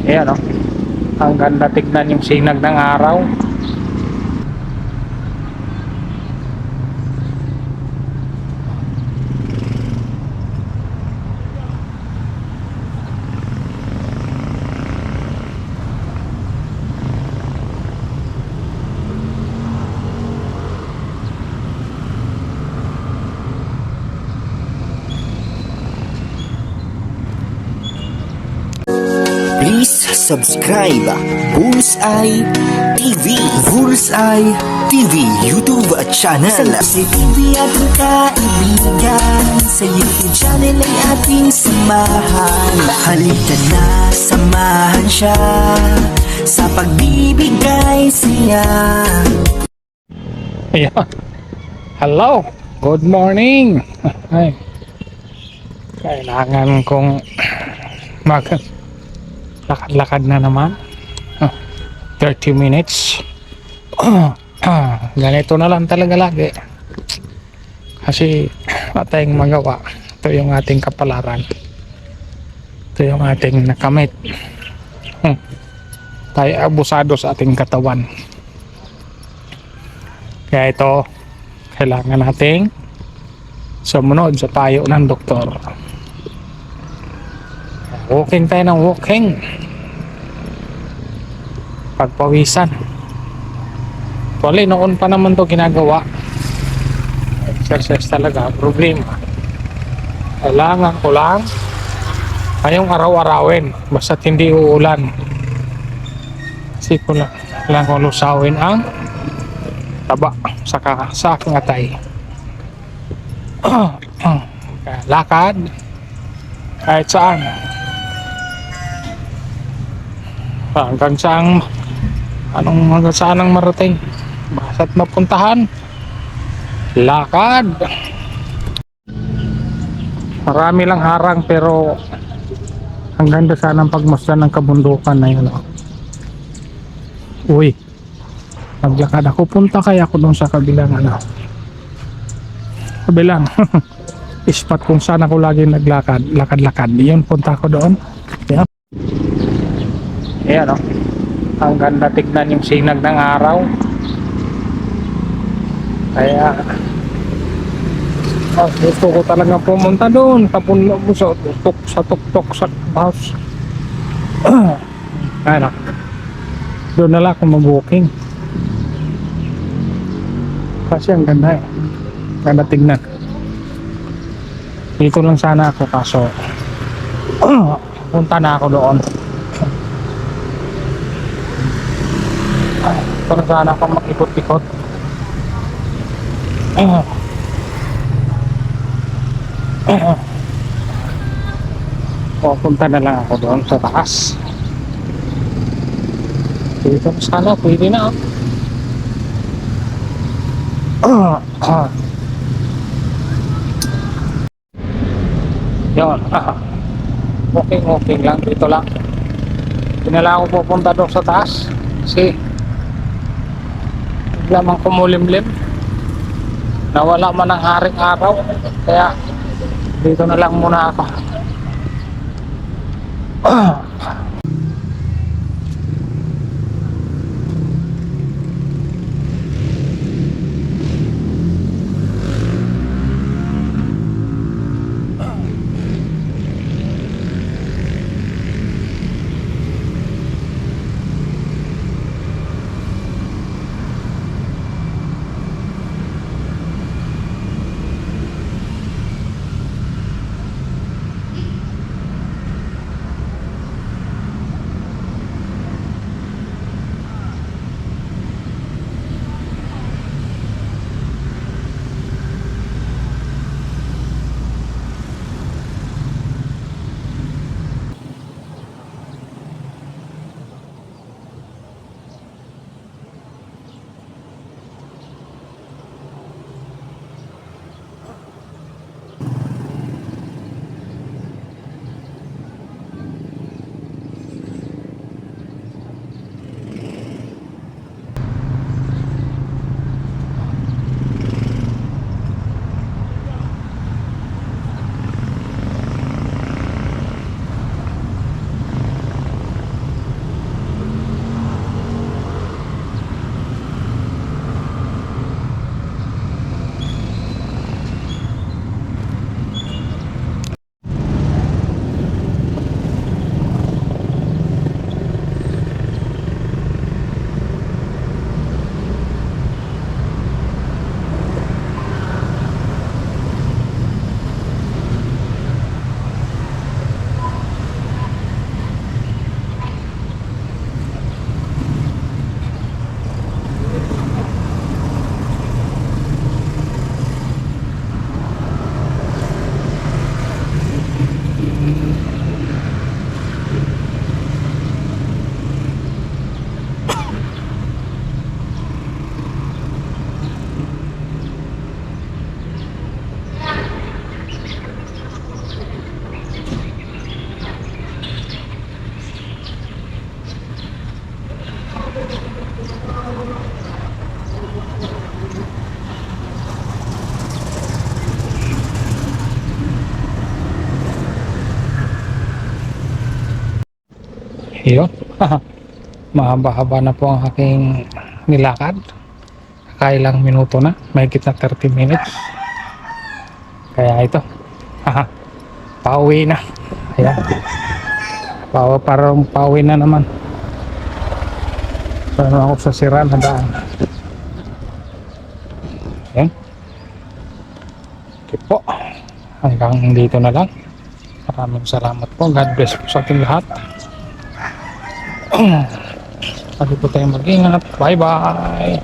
Ayan, oh. Ang ganda tignan yung sinag ng araw. Please subscribe Bullseye TV. Bullseye TV YouTube channel. Sa TV ating kaibigan, sa YouTube channel ay ating samahan. Halika na, samahan siya sa pagbibigay siya. Ayan. Hello, good morning. Ay, kailangan kong lakad-lakad na naman. 30 minutes. Ganito na lang talaga lagi. Kasi wala tayong magawa. Ito yung ating kapalaran. Ito yung ating nakamit. Tayo abusado sa ating katawan. Kaya ito, kailangan nating sumunod sa payo ng doktor. Walking tayo ng walking. Pagpawisan. Actually, noon pa naman to ginagawa. Exercise talaga. Problema. Kailangan ko lang ngayong araw-arawin. Basta't hindi uulan. Kasi kailangan ko lusawin ang taba sa aking atay. Lakad kahit saan. Hanggang saan ang marating. Basta't mapuntahan. Lakad. Marami lang harang pero ang ganda sana ng pagmasdan ng kabundukan na yun. Uy, naglakad ako. Punta kaya ako doon sa kabilang kabilang spot kung saan ako lagi naglakad. Lakad-lakad. Yun, punta ako doon. Ayan. Ayan, oh. Ang ganda tignan yung sinag ng araw. Kaya gusto ko talaga pumunta doon. Tapunlo mo sa tuktok sa house. Ayan, oh. Doon na lang ako mag-walking. Kasi ang ganda eh. Ganda tignan. Dito lang sana ako kaso punta na ako doon. Pero sana ako mag-ikot-ikot. Punta na lang ako doon sa taas. Dito sana pwede na. Yun. Walking lang. Dito lang. Hindi na lang ako pupunta doon sa taas. Kasi lamang kumulimlim. Nawala man ang haring araw. Kaya dito na lang muna ako. Yun. Mahaba-haba na po ang aking nilakad. Kakailang minuto na. Mahigit na 30 minutes. Kaya ito. Pauwi na. Ayan. Parang pauwi na naman. Parang ako sa sira na daan. Ayan. Okay po. Hanggang dito na lang. Maraming salamat po. God bless po sa ating lahat. Pati po tayong mag-ingat. Bye bye.